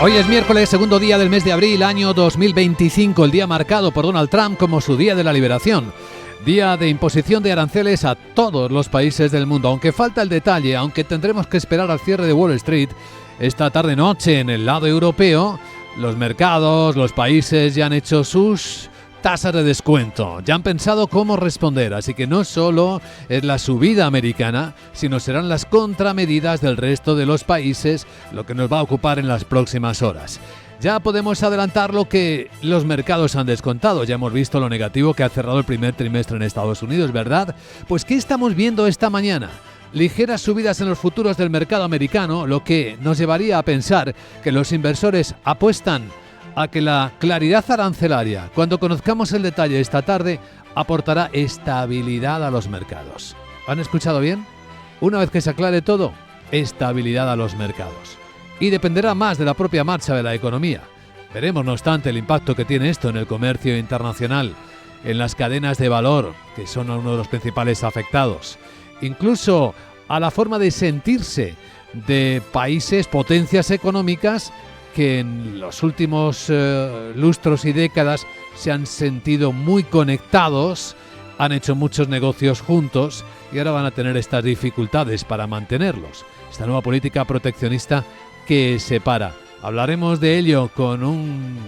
Hoy es miércoles, segundo día del mes de abril, año 2025, el día marcado por Donald Trump como su día de la liberación. Día de imposición de aranceles a todos los países del mundo. Aunque falta el detalle, aunque tendremos que esperar al cierre de Wall Street esta tarde-noche en el lado europeo, los mercados, los países ya han hecho sus tasas de descuento. Ya han pensado cómo responder, así que no solo es la subida americana, sino serán las contramedidas del resto de los países lo que nos va a ocupar en las próximas horas. Ya podemos adelantar lo que los mercados han descontado. Ya hemos visto lo negativo que ha cerrado el primer trimestre en Estados Unidos, ¿verdad? Pues ¿qué estamos viendo esta mañana? Ligeras subidas en los futuros del mercado americano, lo que nos llevaría a pensar que los inversores apuestan a que la claridad arancelaria, cuando conozcamos el detalle esta tarde, aportará estabilidad a los mercados. ¿Han escuchado bien? Una vez que se aclare todo, estabilidad a los mercados. Y dependerá más de la propia marcha de la economía. Veremos, no obstante, el impacto que tiene esto en el comercio internacional, en las cadenas de valor, que son uno de los principales afectados, incluso a la forma de sentirse de países, potencias económicas, que en los últimos lustros y décadas se han sentido muy conectados, han hecho muchos negocios juntos y ahora van a tener estas dificultades para mantenerlos. Esta nueva política proteccionista que separa. Hablaremos de ello con un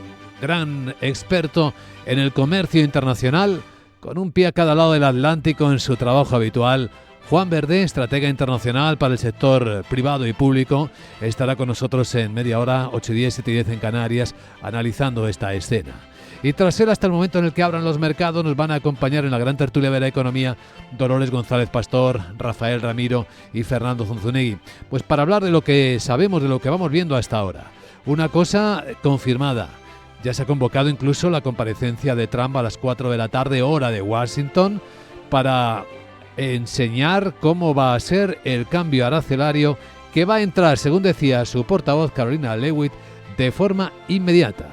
gran experto en el comercio internacional, con un pie a cada lado del Atlántico en su trabajo habitual. Juan Verdé, estratega internacional para el sector privado y público, estará con nosotros en media hora, 8:10, 7:10 en Canarias, analizando esta escena. Y tras él, hasta el momento en el que abran los mercados, nos van a acompañar en la gran tertulia de la economía Dolores González Pastor, Rafael Ramiro y Fernando Zunzunegui. Pues para hablar de lo que sabemos, de lo que vamos viendo hasta ahora. Una cosa confirmada. Ya se ha convocado incluso la comparecencia de Trump a las 4 de la tarde, hora de Washington, para enseñar cómo va a ser el cambio arancelario que va a entrar, según decía su portavoz Carolina Lewitt, de forma inmediata.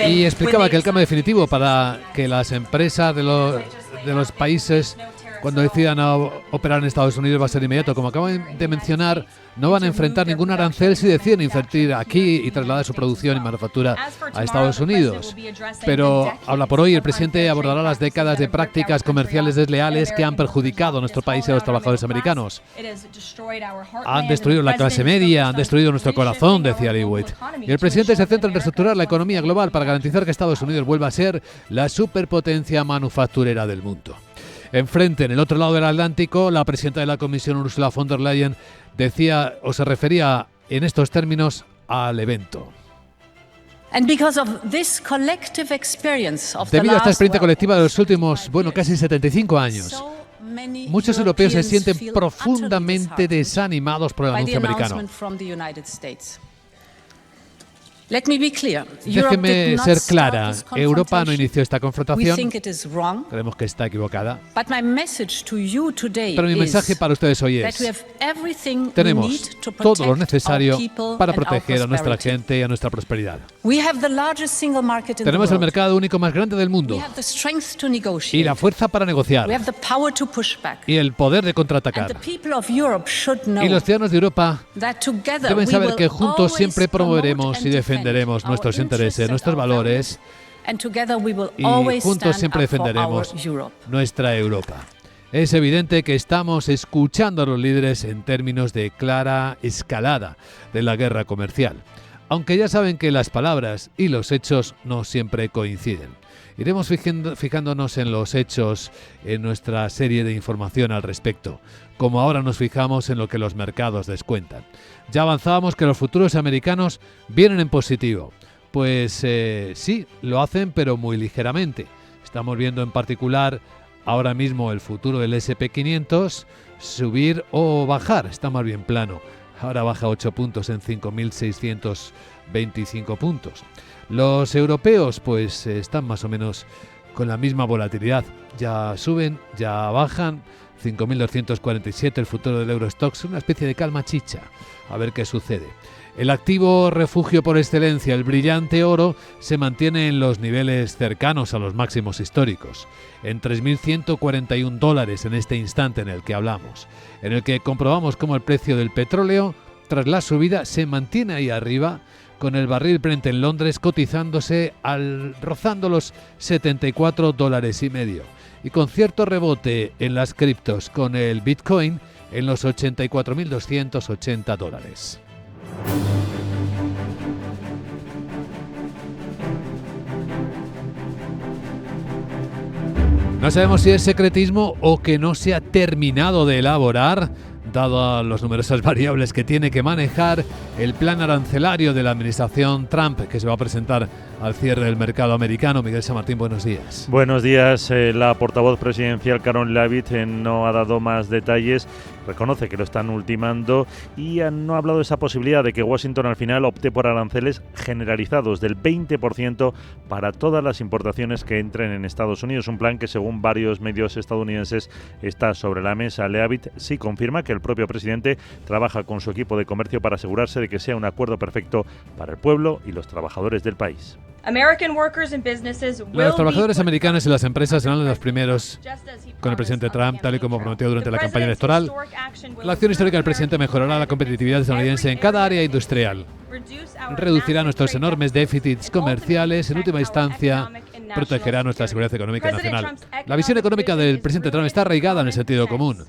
Y explicaba que el cambio definitivo para que las empresas de los países, cuando decidan operar en Estados Unidos, va a ser inmediato. Como acaban de mencionar, no van a enfrentar ningún arancel si deciden invertir aquí y trasladar su producción y manufactura a Estados Unidos. Pero habla por hoy, el presidente abordará las décadas de prácticas comerciales desleales que han perjudicado a nuestro país y a los trabajadores americanos. Han destruido la clase media, han destruido nuestro corazón, decía Lewitt. Y el presidente se centra en reestructurar la economía global para garantizar que Estados Unidos vuelva a ser la superpotencia manufacturera del mundo. Enfrente, en el otro lado del Atlántico, la presidenta de la Comisión, Ursula von der Leyen, decía o se refería en estos términos al evento. Debido a esta experiencia colectiva de los últimos, casi 75 años, muchos europeos se sienten profundamente desanimados por el anuncio americano. Déjeme ser clara, Europa no inició esta confrontación, creemos que está equivocada, pero mi mensaje para ustedes hoy es: tenemos todo lo necesario para proteger a nuestra gente y a nuestra prosperidad. Tenemos el mercado único más grande del mundo y la fuerza para negociar y el poder de contraatacar. Y los ciudadanos de Europa deben saber que juntos siempre promoveremos y defenderemos nuestros intereses, nuestros valores, y juntos siempre defenderemos nuestra Europa. Es evidente que estamos escuchando a los líderes en términos de clara escalada de la guerra comercial, aunque ya saben que las palabras y los hechos no siempre coinciden. Iremos fijándonos en los hechos en nuestra serie de información al respecto, como ahora nos fijamos en lo que los mercados descuentan. Ya avanzábamos que los futuros americanos vienen en positivo. Pues sí, lo hacen, pero muy ligeramente. Estamos viendo en particular ahora mismo el futuro del S&P 500 subir o bajar. Está más bien plano. Ahora baja 8 puntos en 5.625 puntos. Los europeos pues están más o menos con la misma volatilidad. Ya suben, ya bajan. 5.247 el futuro del Eurostoxx, una especie de calma chicha. A ver qué sucede. El activo refugio por excelencia, el brillante oro, se mantiene en los niveles cercanos a los máximos históricos, en $3.141 en este instante en el que hablamos, en el que comprobamos cómo el precio del petróleo tras la subida, se mantiene ahí arriba, con el barril Brent en Londres cotizándose rozando los $74,50 y con cierto rebote en las criptos, con el Bitcoin en los $84.280. No sabemos si es secretismo o que no se ha terminado de elaborar, dado las numerosas variables que tiene que manejar el plan arancelario de la administración Trump, que se va a presentar al cierre del mercado americano. Miguel San Martín, buenos días. Buenos días. La portavoz presidencial Caroline Leavitt no ha dado más detalles, reconoce que lo están ultimando y no ha hablado de esa posibilidad de que Washington al final opte por aranceles generalizados del 20% para todas las importaciones que entren en Estados Unidos, un plan que según varios medios estadounidenses está sobre la mesa. Leavitt sí confirma que el propio presidente trabaja con su equipo de comercio para asegurarse de que sea un acuerdo perfecto para el pueblo y los trabajadores del país. Los trabajadores americanos y las empresas serán los primeros con el presidente Trump, tal y como prometió durante la campaña electoral. La acción histórica del presidente mejorará la competitividad estadounidense en cada área industrial. Reducirá nuestros enormes déficits comerciales, en última instancia protegerá nuestra seguridad económica nacional. La visión económica del presidente Trump está arraigada en el sentido común.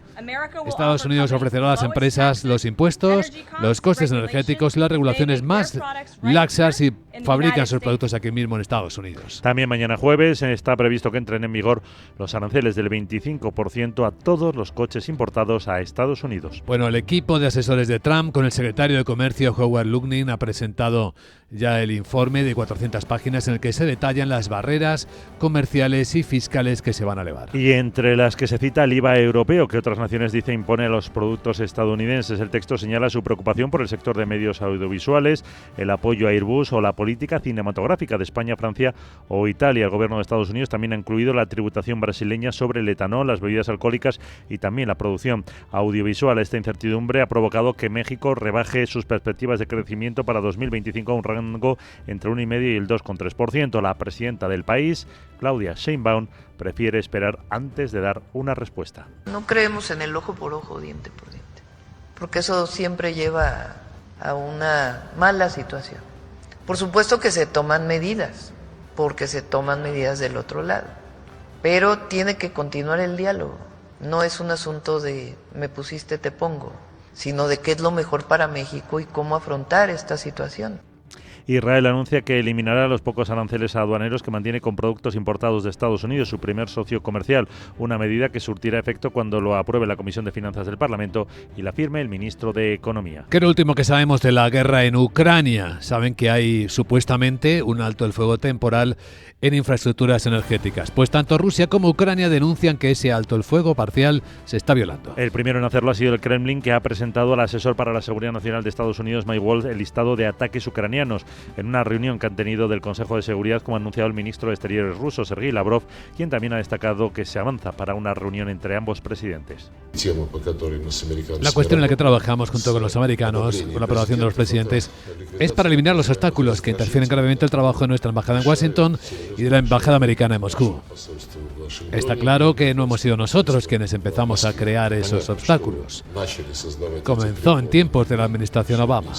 Estados Unidos ofrecerá a las empresas los impuestos, los costes energéticos y las regulaciones más laxas si fabrican sus productos aquí mismo en Estados Unidos. También mañana jueves está previsto que entren en vigor los aranceles del 25% a todos los coches importados a Estados Unidos. Bueno, el equipo de asesores de Trump con el secretario de Comercio Howard Lutnick ha presentado ya el informe de 400 páginas en el que se detallan las barreras comerciales y fiscales que se van a elevar. Y entre las que se cita el IVA europeo que otras naciones dice impone a los productos estadounidenses. El texto señala su preocupación por el sector de medios audiovisuales, el apoyo a Airbus o la política cinematográfica de España, Francia o Italia. El gobierno de Estados Unidos también ha incluido la tributación brasileña sobre el etanol, las bebidas alcohólicas y también la producción audiovisual. Esta incertidumbre ha provocado que México rebaje sus perspectivas de crecimiento para 2025 a un rango entre 1,5% y el 2,3%. La presidenta del país, Claudia Sheinbaum, prefiere esperar antes de dar una respuesta. No creemos en el ojo por ojo, diente por diente, porque eso siempre lleva a una mala situación. Por supuesto que se toman medidas, porque se toman medidas del otro lado, pero tiene que continuar el diálogo. No es un asunto de me pusiste, te pongo, sino de qué es lo mejor para México y cómo afrontar esta situación. Israel anuncia que eliminará los pocos aranceles aduaneros que mantiene con productos importados de Estados Unidos, su primer socio comercial, una medida que surtirá efecto cuando lo apruebe la Comisión de Finanzas del Parlamento y la firme el ministro de Economía. ¿Qué es lo último que sabemos de la guerra en Ucrania? Saben que hay supuestamente un alto el fuego temporal en infraestructuras energéticas. Pues tanto Rusia como Ucrania denuncian que ese alto el fuego parcial se está violando. El primero en hacerlo ha sido el Kremlin, que ha presentado al asesor para la seguridad nacional de Estados Unidos, Mike Waltz, el listado de ataques ucranianos en una reunión que han tenido del Consejo de Seguridad, como ha anunciado el ministro de Exteriores ruso, Sergei Lavrov, quien también ha destacado que se avanza para una reunión entre ambos presidentes. La cuestión en la que trabajamos junto con los americanos, con la aprobación de los presidentes, es para eliminar los obstáculos que interfieren gravemente el trabajo de nuestra embajada en Washington y de la embajada americana en Moscú. Está claro que no hemos sido nosotros quienes empezamos a crear esos obstáculos. Comenzó en tiempos de la administración Obama.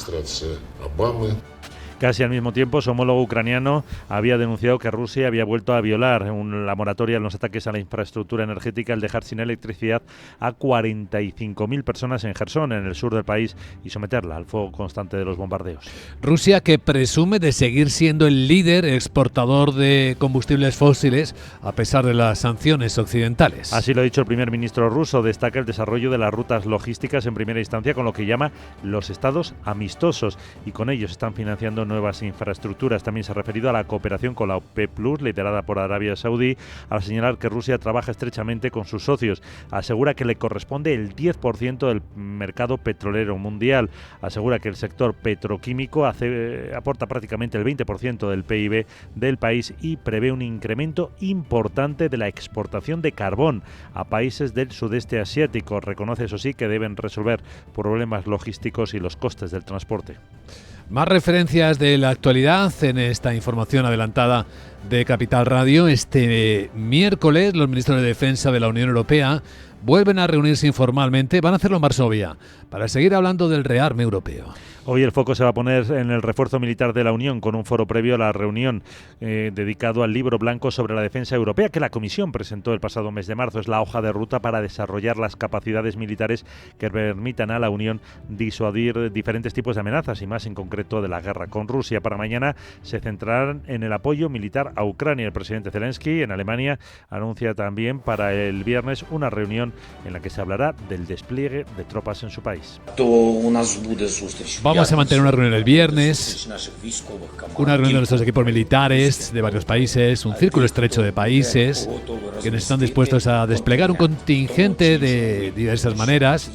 Casi al mismo tiempo, su homólogo ucraniano había denunciado que Rusia había vuelto a violar la moratoria en los ataques a la infraestructura energética al dejar sin electricidad a 45.000 personas en Jersón, en el sur del país, y someterla al fuego constante de los bombardeos. Rusia, que presume de seguir siendo el líder exportador de combustibles fósiles a pesar de las sanciones occidentales. Así lo ha dicho el primer ministro ruso. Destaca el desarrollo de las rutas logísticas en primera instancia con lo que llama los estados amistosos, y con ellos están financiando nuevas infraestructuras. También se ha referido a la cooperación con la OPEP+, liderada por Arabia Saudí, al señalar que Rusia trabaja estrechamente con sus socios. Asegura que le corresponde el 10% del mercado petrolero mundial. Asegura que el sector petroquímico aporta prácticamente el 20% del PIB del país y prevé un incremento importante de la exportación de carbón a países del sudeste asiático. Reconoce, eso sí, que deben resolver problemas logísticos y los costes del transporte. Más referencias de la actualidad en esta información adelantada de Capital Radio. Este miércoles los ministros de Defensa de la Unión Europea vuelven a reunirse informalmente, van a hacerlo en Varsovia, para seguir hablando del rearme europeo. Hoy el foco se va a poner en el refuerzo militar de la Unión, con un foro previo a la reunión dedicado al libro blanco sobre la defensa europea que la Comisión presentó el pasado mes de marzo. Es la hoja de ruta para desarrollar las capacidades militares que permitan a la Unión disuadir diferentes tipos de amenazas y más en concreto de la guerra con Rusia. Para mañana se centrarán en el apoyo militar a Ucrania. El presidente Zelensky en Alemania anuncia también para el viernes una reunión en la que se hablará del despliegue de tropas en su país. Vamos a mantener una reunión el viernes, una reunión de nuestros equipos militares de varios países, un círculo estrecho de países que están dispuestos a desplegar un contingente de diversas maneras.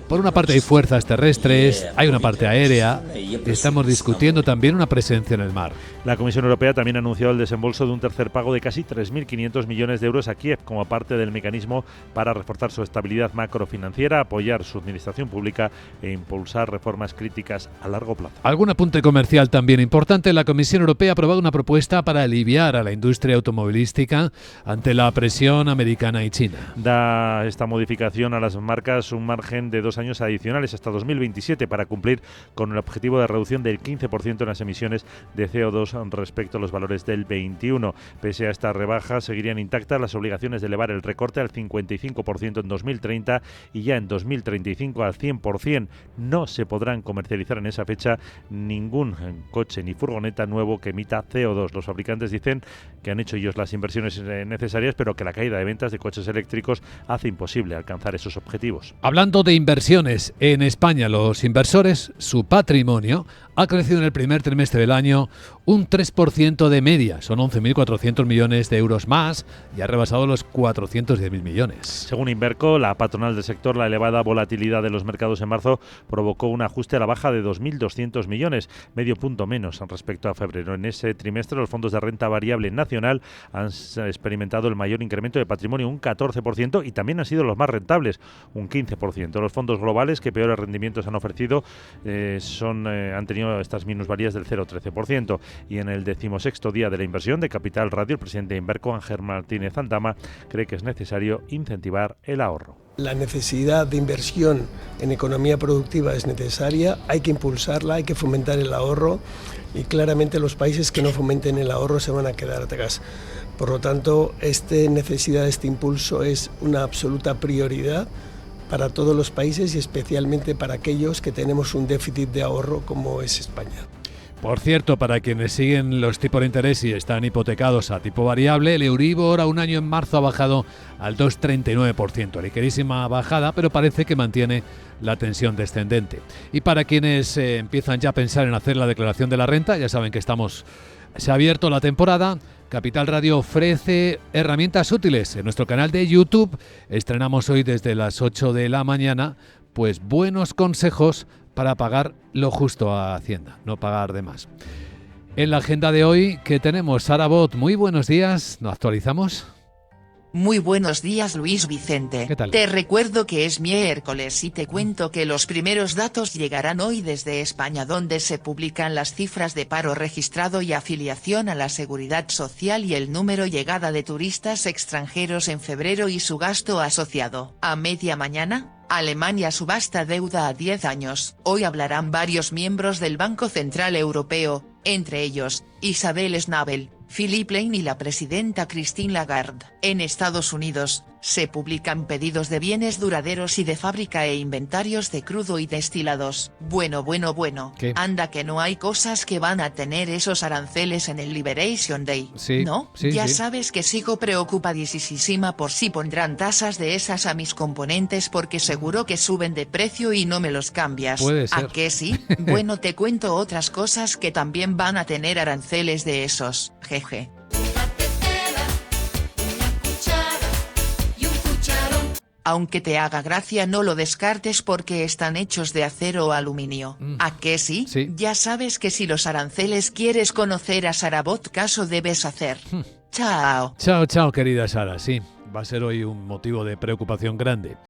Por una parte hay fuerzas terrestres, hay una parte aérea, y estamos discutiendo también una presencia en el mar. La Comisión Europea también ha anunciado el desembolso de un tercer pago de casi 3.500 millones de euros a Kiev como parte del mecanismo para reforzar su estabilidad macrofinanciera, apoyar su administración pública e impulsar reformas críticas a largo plazo. Algún apunte comercial también importante. La Comisión Europea ha aprobado una propuesta para aliviar a la industria automovilística ante la presión americana y china. Da esta modificación a las marcas un margen de 2 años adicionales hasta 2027 para cumplir con el objetivo de reducción del 15% en las emisiones de CO2 respecto a los valores del 21. Pese a esta rebaja, seguirían intactas las obligaciones de elevar el recorte al 55% en 2030 y ya en 2035 al 100%. No se podrán comercializar en esa fecha ningún coche ni furgoneta nuevo que emita CO2. Los fabricantes dicen que han hecho ellos las inversiones necesarias, pero que la caída de ventas de coches eléctricos hace imposible alcanzar esos objetivos. Hablando de inversiones, en España los inversores, su patrimonio ha crecido en el primer trimestre del año un 3% de media, son 11.400 millones de euros más y ha rebasado los 410.000 millones. Según Inverco, la patronal del sector, la elevada volatilidad de los mercados en marzo provocó un ajuste a la baja de 2.200 millones, medio punto menos respecto a febrero. En ese trimestre los fondos de renta variable nacional han experimentado el mayor incremento de patrimonio, un 14%, y también han sido los más rentables, un 15%. Los fondos globales que peores rendimientos han ofrecido han tenido estas minusvalías del 0,13%. Y en el 16º día de la inversión de Capital Radio, el presidente de Inverco, Ángel Martínez Antama, cree que es necesario incentivar el ahorro. La necesidad de inversión en economía productiva es necesaria, hay que impulsarla, hay que fomentar el ahorro y claramente los países que no fomenten el ahorro se van a quedar atrás. Por lo tanto, esta necesidad, este impulso es una absoluta prioridad para todos los países y especialmente para aquellos que tenemos un déficit de ahorro como es España. Por cierto, para quienes siguen los tipos de interés y están hipotecados a tipo variable, el Euribor a un año en marzo ha bajado al 2,39%. Ligerísima bajada, pero parece que mantiene la tensión descendente. Y para quienes empiezan ya a pensar en hacer la declaración de la renta, ya saben que se ha abierto la temporada. Capital Radio ofrece herramientas útiles. En nuestro canal de YouTube estrenamos hoy desde las 8 de la mañana, pues buenos consejos para pagar lo justo a Hacienda, no pagar de más. En la agenda de hoy, ¿qué tenemos? Sara Bot, muy buenos días, ¿nos actualizamos? Muy buenos días, Luis Vicente. ¿Qué tal? Te recuerdo que es miércoles y te cuento que los primeros datos llegarán hoy desde España, donde se publican las cifras de paro registrado y afiliación a la Seguridad Social y el número llegada de turistas extranjeros en febrero y su gasto asociado. A media mañana, Alemania subasta deuda a 10 años. Hoy hablarán varios miembros del Banco Central Europeo, entre ellos, Isabel Schnabel, Philip Lane y la presidenta Christine Lagarde. En Estados Unidos, se publican pedidos de bienes duraderos y de fábrica e inventarios de crudo y destilados. Bueno. ¿Qué? Anda que no hay cosas que van a tener esos aranceles en el Liberation Day. Sí, ¿No? sí, Ya sí. sabes que sigo preocupadísima por si pondrán tasas de esas a mis componentes porque seguro que suben de precio y no me los cambias. Puede ser. ¿A qué sí? Bueno, te cuento otras cosas que también van a tener aranceles de esos. Jeje. Aunque te haga gracia, no lo descartes porque están hechos de acero o aluminio. ¿A qué sí? Sí. Ya sabes que si los aranceles quieres conocer a Sara Bot, caso debes hacer. Chao. Chao, querida Sara, sí, va a ser hoy un motivo de preocupación grande.